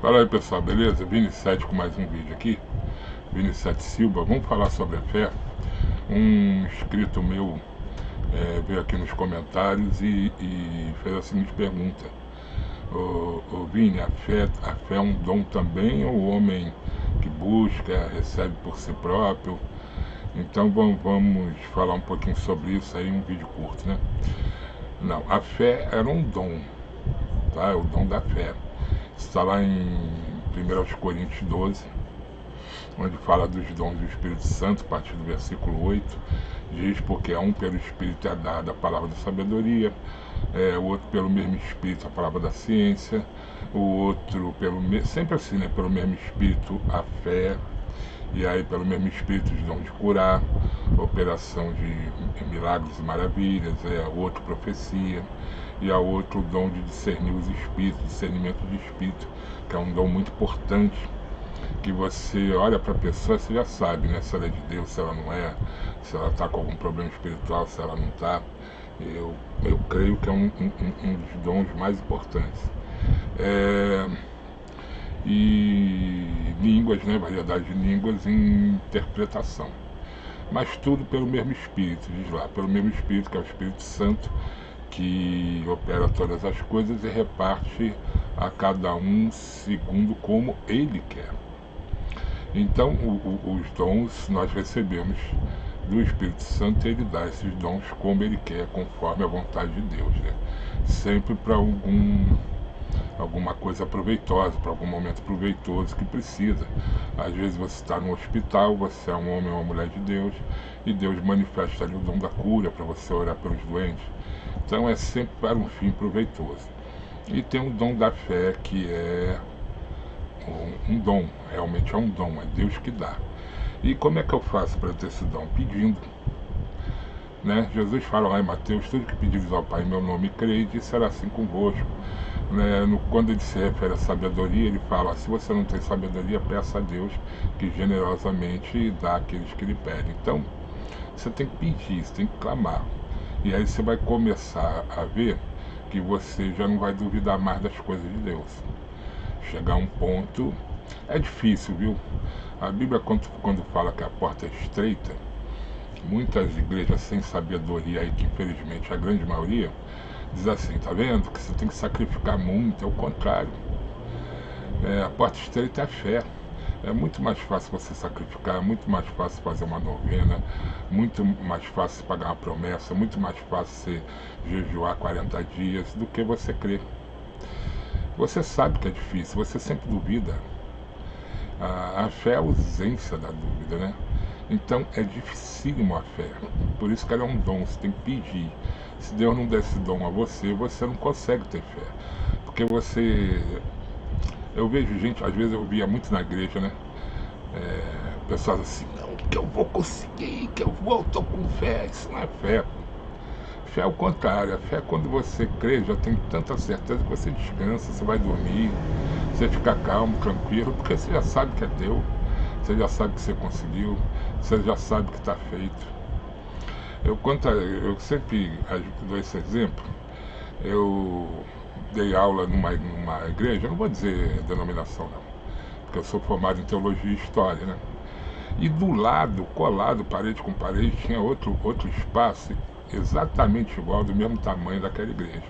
Fala aí pessoal, beleza? Vini 7 com mais um vídeo aqui. Vini 7 Silva, vamos falar sobre a fé. Um inscrito meu veio aqui nos comentários e fez a seguinte pergunta: ô Vini, a fé é um dom também ou o homem que busca, recebe por si próprio? Então vamos falar um pouquinho sobre isso aí, um vídeo curto, né? Não, a fé era um dom, tá? É o dom da fé. Está lá em 1 Coríntios 12, onde fala dos dons do Espírito Santo, a partir do versículo 8, diz: porque a um pelo Espírito é dada a palavra da sabedoria, o outro pelo mesmo Espírito a palavra da ciência, o outro sempre assim, né, pelo mesmo Espírito a fé, e aí pelo mesmo Espírito os dons de curar, operação de milagres e maravilhas, o outro profecia, e a outro o dom de discernir os espíritos, discernimento de espírito, que é um dom muito importante, que você olha para a pessoa, você já sabe, né, se ela é de Deus, se ela não é, se ela está com algum problema espiritual, se ela não está. Eu creio que é um dos dons mais importantes. E línguas, né, variedade de línguas em interpretação. Mas tudo pelo mesmo Espírito, diz lá, pelo mesmo Espírito, que é o Espírito Santo, que opera todas as coisas e reparte a cada um segundo como Ele quer. Então, os dons nós recebemos do Espírito Santo, e Ele dá esses dons como Ele quer, conforme a vontade de Deus, né? Sempre para alguma coisa proveitosa, para algum momento proveitoso que precisa. Às vezes você está no hospital, você é um homem ou uma mulher de Deus, e Deus manifesta ali o dom da cura para você orar pelos doentes. Então é sempre para um fim proveitoso. E tem o dom da fé, que é um dom, realmente é um dom, é Deus que dá. E como é que eu faço para ter esse dom? Pedindo. Né? Jesus fala lá em Mateus: tudo que pedires ao Pai em meu nome, crede, e será assim convosco. Né? Quando ele se refere à sabedoria, ele fala: se você não tem sabedoria, peça a Deus, que generosamente dá àqueles que lhe pedem. Então, você tem que pedir, você tem que clamar. E aí você vai começar a ver que você já não vai duvidar mais das coisas de Deus. Chegar a um ponto, é difícil, viu? A Bíblia, quando fala que a porta é estreita, muitas igrejas sem sabedoria aí, que infelizmente a grande maioria, diz assim: tá vendo que você tem que sacrificar muito? É o contrário. A porta estreita é a fé. É muito mais fácil você sacrificar, é muito mais fácil fazer uma novena, muito mais fácil pagar uma promessa, muito mais fácil você jejuar 40 dias do que você crer. Você sabe que é difícil, você sempre duvida. A fé é a ausência da dúvida, né? Então é dificílimo a fé. Por isso que ela é um dom, você tem que pedir. Se Deus não der esse dom a você, você não consegue ter fé. Porque você... Eu vejo gente, às vezes eu via muito na igreja, né? Pessoas assim: não, que eu vou conseguir, que eu tô com fé. Isso não é fé. Fé é o contrário. A fé é quando você crê, já tem tanta certeza que você descansa, você vai dormir, você fica calmo, tranquilo, porque você já sabe que é teu, você já sabe que você conseguiu, você já sabe que está feito. Eu sempre dou esse exemplo. Eu dei aula numa igreja, eu não vou dizer denominação não, porque eu sou formado em teologia e história, né? E do lado, colado, parede com parede, tinha outro espaço exatamente igual, do mesmo tamanho daquela igreja.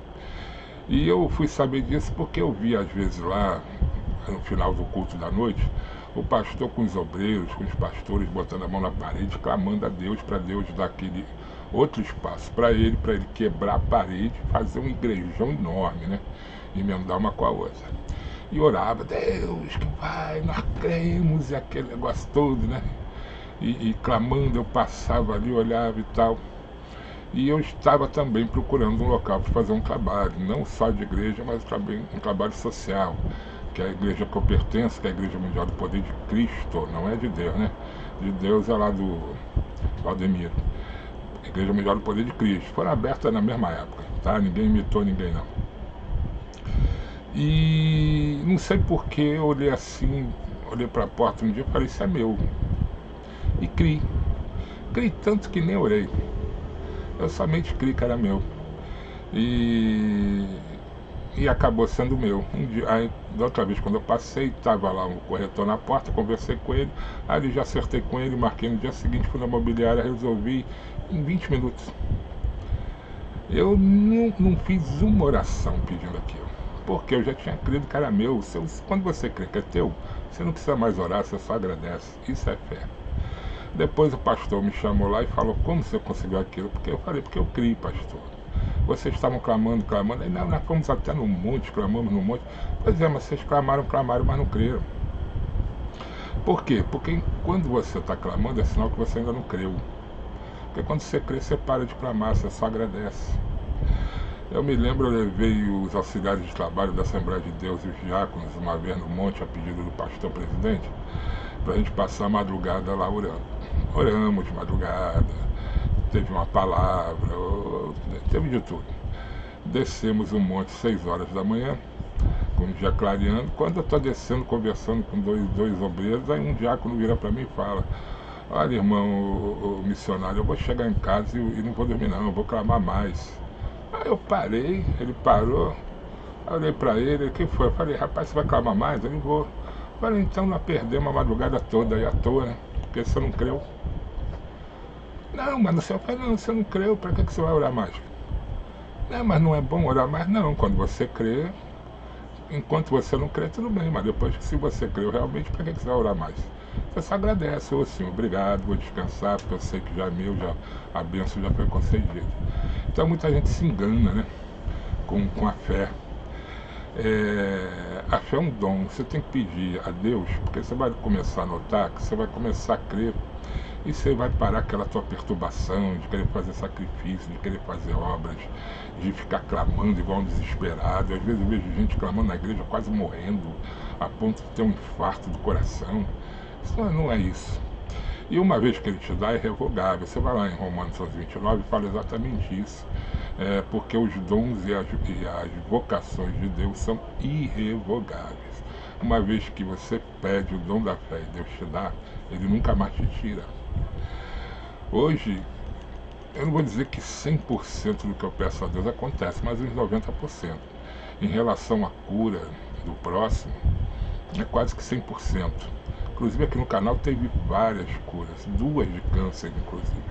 E eu fui saber disso porque eu vi às vezes lá, no final do culto da noite, o pastor com os obreiros, com os pastores, botando a mão na parede, clamando a Deus, para Deus dar aquele outro espaço para ele quebrar a parede, fazer um igrejão enorme, né? Emendar uma com a outra. E orava: Deus, que vai, nós cremos, e aquele negócio todo, né? E clamando, eu passava ali, olhava e tal. E eu estava também procurando um local para fazer um trabalho, não só de igreja, mas também um trabalho social, que é a igreja que eu pertenço, que é a Igreja Mundial do Poder de Cristo, não é de Deus, né? De Deus é lá do Valdemiro. Igreja Mundial do Poder de Cristo. Foram abertas na mesma época, tá? Ninguém imitou ninguém, não. E não sei porquê, eu olhei assim, olhei para a porta um dia e falei: isso é meu. E criei. Criei tanto que nem orei. Eu somente criei que era meu. E e acabou sendo meu. Um dia, aí, da outra vez, quando eu passei, estava lá um corretor na porta, conversei com ele, aí já acertei com ele, marquei no dia seguinte, fui na imobiliária, resolvi em 20 minutos. Eu não fiz uma oração pedindo aquilo, porque eu já tinha crido que era meu. Quando você crê que é teu, você não precisa mais orar, você só agradece. Isso é fé. Depois o pastor me chamou lá e falou, como você conseguiu aquilo? Porque eu falei, porque eu criei, pastor. Vocês estavam clamando. Aí nós fomos até no monte, clamamos no monte. Pois é, mas vocês clamaram, mas não creram. Por quê? Porque quando você está clamando é sinal que você ainda não creu. Porque quando você crê, você para de clamar, você só agradece. Eu me lembro, eu levei os auxiliares de trabalho da Assembleia de Deus e os diáconos uma vez no monte, a pedido do pastor presidente, para a gente passar a madrugada lá orando. Oramos de madrugada, teve uma palavra, teve de tudo. Descemos o monte 6 horas da manhã, com o dia clareando. Quando eu estou descendo, conversando com dois obreiros, aí um diácono vira para mim e fala, olha, irmão, o missionário, eu vou chegar em casa e não vou dormir não, eu vou clamar mais. Aí eu parei, ele parou, eu olhei pra ele, o que foi? Eu falei, rapaz, você vai clamar mais? Ele, vou. Eu falei, então nós perdemos a madrugada toda aí à toa, né? Porque você não creu. Não, mas no céu, eu falei, não, você não creu, pra que você vai orar mais? Não, mas não é bom orar mais? Não, quando você crê, enquanto você não crê, tudo bem, mas depois que se você creu realmente, pra que você vai orar mais? Você só agradece, ou assim, obrigado, vou descansar, porque eu sei que já é meu, já, a bênção já foi concedida. Então muita gente se engana, né? Com a fé. A fé é um dom, você tem que pedir a Deus, porque você vai começar a notar que você vai começar a crer e você vai parar aquela tua perturbação de querer fazer sacrifício, de querer fazer obras, de ficar clamando igual um desesperado. Às vezes eu vejo gente clamando na igreja quase morrendo, a ponto de ter um infarto do coração. Isso não é isso. E uma vez que ele te dá, é irrevogável. Você vai lá em Romanos 29 e fala exatamente isso. Porque os dons e as vocações de Deus são irrevogáveis. Uma vez que você pede o dom da fé e Deus te dá, ele nunca mais te tira. Hoje, eu não vou dizer que 100% do que eu peço a Deus acontece, mas uns 90%. Em relação à cura do próximo, é quase que 100%. Inclusive aqui no canal teve várias curas, 2 de câncer inclusive.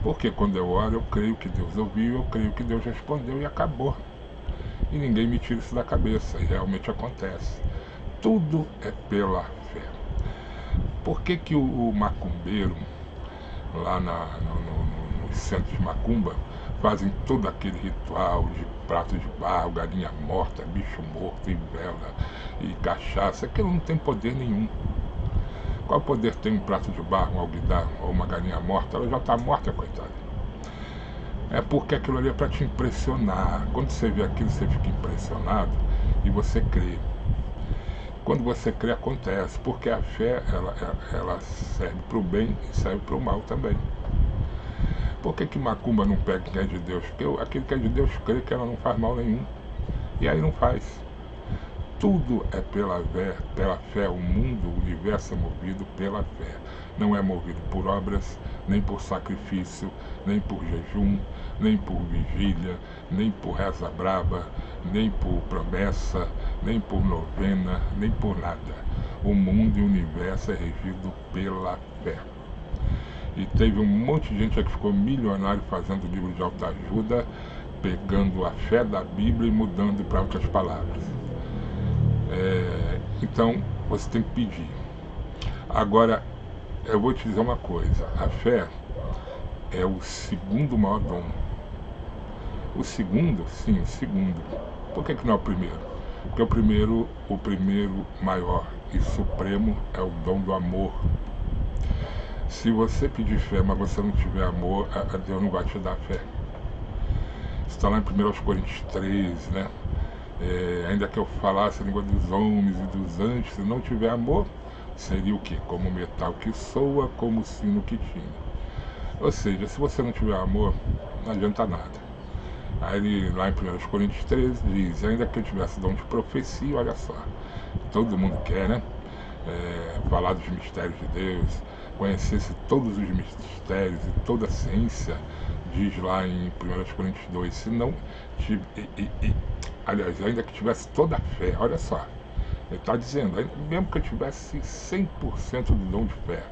Porque quando eu oro, eu creio que Deus ouviu, eu creio que Deus respondeu e acabou. E ninguém me tira isso da cabeça, e realmente acontece. Tudo é pela fé. Por que o macumbeiro, lá nos centros de macumba, fazem todo aquele ritual de prato de barro, galinha morta, bicho morto, e vela, e cachaça? Aquilo não tem poder nenhum. Qual poder tem um prato de barro, um alguidar ou uma galinha morta? Ela já está morta, coitada. É porque aquilo ali é para te impressionar. Quando você vê aquilo, você fica impressionado e você crê. Quando você crê, acontece, porque a fé ela serve para o bem e serve para o mal também. Por que macumba não pega quem é de Deus? Porque aquele que é de Deus crê que ela não faz mal nenhum. E aí não faz. Tudo é pela fé, o mundo, o universo é movido pela fé. Não é movido por obras, nem por sacrifício, nem por jejum, nem por vigília, nem por reza braba, nem por promessa, nem por novena, nem por nada. O mundo e o universo é regido pela fé. E teve um monte de gente que ficou milionário fazendo livro de autoajuda, pegando a fé da Bíblia e mudando para outras palavras. Então, você tem que pedir. Agora, eu vou te dizer uma coisa. A fé é o segundo maior dom. O segundo? Sim, o segundo. Por que não é o primeiro? Porque o primeiro maior e supremo é o dom do amor. Se você pedir fé, mas você não tiver amor, a Deus não vai te dar fé. Está lá em 1 Coríntios 13, né? Ainda que eu falasse a língua dos homens e dos anjos, se não tiver amor, seria o quê? Como metal que soa, como sino que tine. Ou seja, se você não tiver amor, não adianta nada. Aí ele, lá em 1 Coríntios 13, diz, ainda que eu tivesse dom de profecia, olha só, todo mundo quer, né? Falar dos mistérios de Deus, conhecesse todos os mistérios e toda a ciência diz lá em 1 Coríntios 2, se não aliás, ainda que tivesse toda a fé, olha só, ele está dizendo, mesmo que eu tivesse 100% do dom de fé,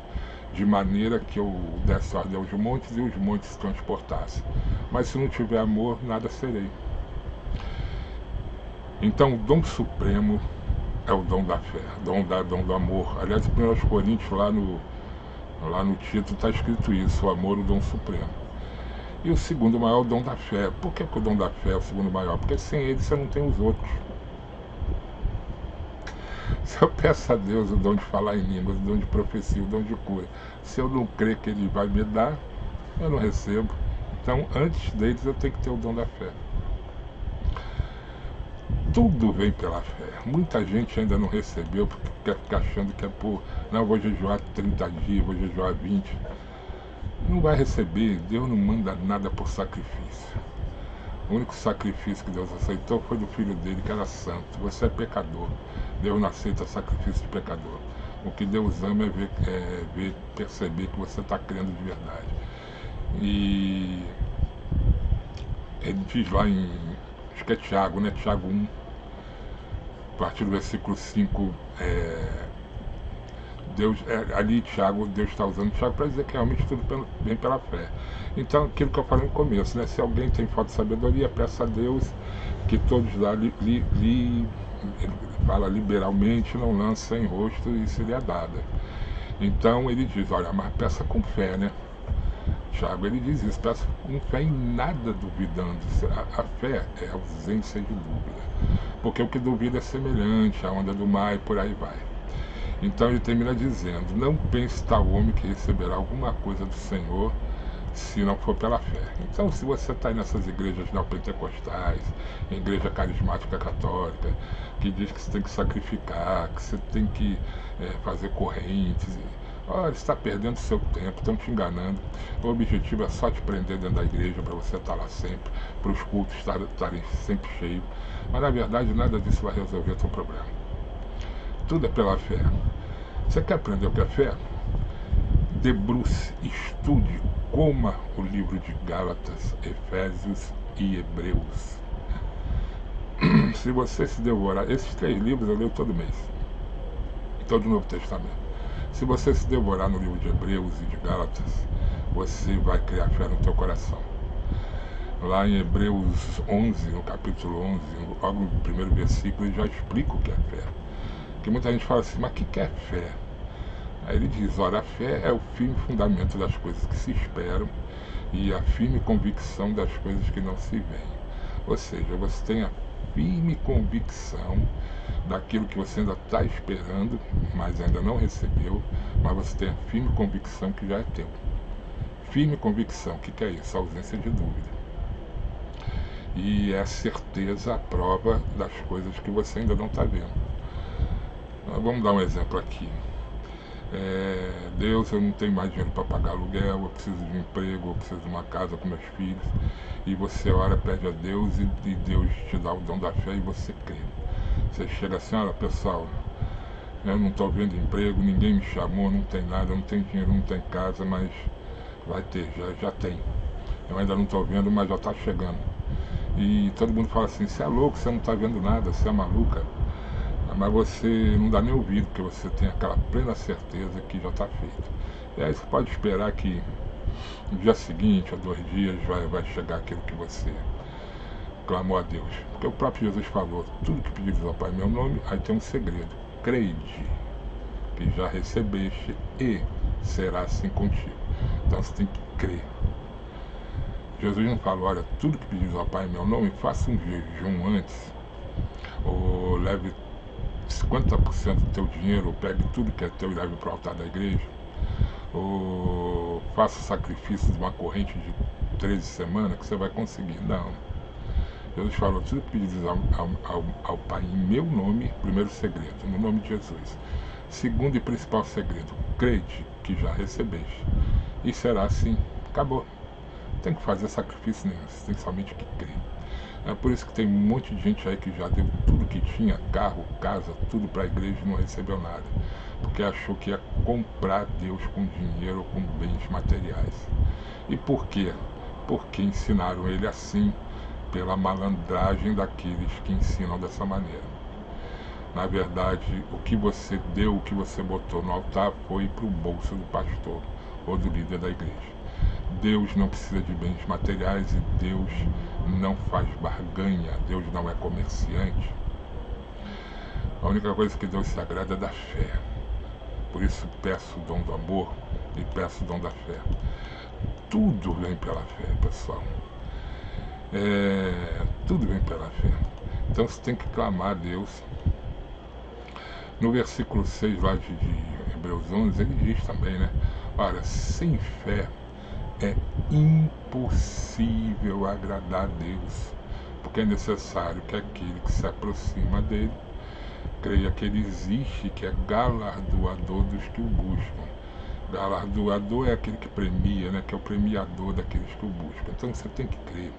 de maneira que eu desse ordem aos montes e os montes se transportassem, mas se não tiver amor, nada serei. Então o dom supremo é o dom da fé, dom do amor. Aliás, em 1 Coríntios, lá no título, está escrito isso, o amor, o dom supremo. E o segundo maior é o dom da fé. Por que o dom da fé é o segundo maior? Porque sem ele você não tem os outros. Se eu peço a Deus o dom de falar em línguas, o dom de profecia, o dom de cura, se eu não crer que ele vai me dar, eu não recebo. Então, antes deles, eu tenho que ter o dom da fé. Tudo vem pela fé. Muita gente ainda não recebeu porque quer ficar achando que é não, vou jejuar 30 dias, vou jejuar 20. Não vai receber, Deus não manda nada por sacrifício. O único sacrifício que Deus aceitou foi do Filho dele, que era santo. Você é pecador. Deus não aceita sacrifício de pecador. O que Deus ama é perceber que você está crendo de verdade. E ele diz lá acho que é Tiago, né? Tiago 1, a partir do versículo 5, ali Tiago, Deus está usando Tiago para dizer que realmente tudo vem pela fé. Então, aquilo que eu falei no começo, né? Se alguém tem falta de sabedoria, peça a Deus que todos lá fala liberalmente, não lança em rosto e seria dada. Então ele diz, olha, mas peça com fé, né? Tiago, ele diz isso, peça com fé, em nada duvidando. A fé é ausência de dúvida, porque o que duvida é semelhante à onda do mar e por aí vai. Então ele termina dizendo, não pense tal homem que receberá alguma coisa do Senhor se não for pela fé. Então, se você está nessas igrejas neopentecostais, igreja carismática católica, que diz que você tem que sacrificar, que você tem que fazer correntes, olha, você está perdendo seu tempo, estão te enganando. O objetivo é só te prender dentro da igreja para você estar lá sempre, para os cultos estarem sempre cheios. Mas, na verdade, nada disso vai resolver o seu problema. Tudo é pela fé. Você quer aprender o que é fé? Debruce, estude, coma o livro de Gálatas, Efésios e Hebreus. Se você se devorar, esses 3 livros eu leio todo mês, todo o Novo Testamento. Se você se devorar no livro de Hebreus e de Gálatas, você vai criar fé no teu coração. Lá em Hebreus 11, no capítulo 11, logo no primeiro versículo, ele já explica o que é fé. Porque muita gente fala assim, mas o que é fé? Aí ele diz, ora, a fé é o firme fundamento das coisas que se esperam e a firme convicção das coisas que não se veem. Ou seja, você tem a firme convicção daquilo que você ainda está esperando, mas ainda não recebeu, mas você tem a firme convicção que já é teu. Firme convicção, o que é isso? A ausência de dúvida. E é a certeza, a prova das coisas que você ainda não está vendo. Vamos dar um exemplo aqui. Deus, eu não tenho mais dinheiro para pagar aluguel, eu preciso de um emprego, eu preciso de uma casa com meus filhos. E você ora, pede a Deus e Deus te dá o dom da fé e você crê. Você chega assim, olha pessoal, eu não estou vendo emprego, ninguém me chamou, não tem nada, não tem dinheiro, não tem casa, mas vai ter, já tem. Eu ainda não estou vendo, mas já está chegando. E todo mundo fala assim, você é louco, você não está vendo nada, você é maluca. Mas você não dá nem ouvido, porque você tem aquela plena certeza que já está feito. E aí você pode esperar que no dia seguinte, ou 2 dias, vai chegar aquilo que você clamou a Deus. Porque o próprio Jesus falou, tudo que pedires ao Pai em meu nome, aí tem um segredo. Crede que já recebeste e será assim contigo. Então você tem que crer. Jesus não falou, olha, tudo que pedires ao Pai em meu nome, faça um jejum antes, ou leve 50% do teu dinheiro, ou pegue tudo que é teu e leve para o altar da igreja, ou faça sacrifício de uma corrente de 13 semanas que você vai conseguir. Não. Jesus falou, tudo que pedires ao Pai em meu nome, primeiro segredo, no nome de Jesus. Segundo e principal segredo, crede que já recebeste. E será assim, acabou. Não tem que fazer sacrifício nenhum, você tem somente que crer. É por isso que tem um monte de gente aí que já deu tudo que tinha, carro, casa, tudo para a igreja e não recebeu nada. Porque achou que ia comprar Deus com dinheiro ou com bens materiais. E por quê? porque ensinaram ele assim, pela malandragem daqueles que ensinam dessa maneira. Na verdade, o que você deu, o que você botou no altar foi para o bolso do pastor ou do líder da igreja. Deus não precisa de bens materiais e Deus não faz barganha, Deus não é comerciante. A única coisa que Deus se agrada é da fé. Por isso peço o dom do amor e peço o dom da fé. Tudo vem pela fé, pessoal. Tudo vem pela fé. Então você tem que clamar a Deus. No versículo 6 lá de Hebreus 11, ele diz também, né? Olha, sem fé é impossível agradar a Deus, porque é necessário que aquele que se aproxima dele creia que ele existe, que é galardoador dos que o buscam. Galardoador é aquele que premia, né? Que é o premiador daqueles que o buscam. Então você tem que crer.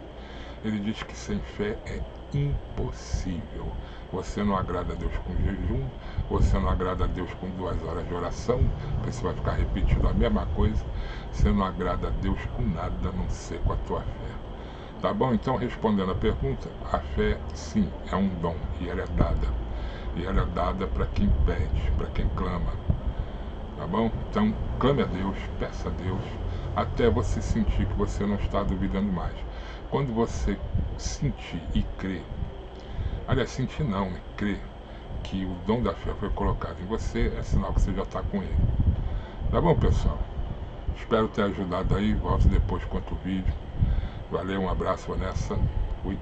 Ele diz que sem fé é impossível. Você não agrada a Deus com jejum, você não agrada a Deus com 2 horas de oração, porque você vai ficar repetindo a mesma coisa. Você não agrada a Deus com nada, a não ser com a tua fé. Tá bom? Então, respondendo a pergunta, a fé, sim, é um dom e ela é dada. E ela é dada para quem pede, para quem clama. Tá bom? Então, clame a Deus, peça a Deus, até você sentir que você não está duvidando mais. Quando você sentir e crer, aliás, sentir não, né? Crer que o dom da fé foi colocado em você, é sinal que você já está com ele. Tá bom, pessoal? Espero ter ajudado aí, volto depois com outro vídeo. Valeu, um abraço, Vanessa. Fui.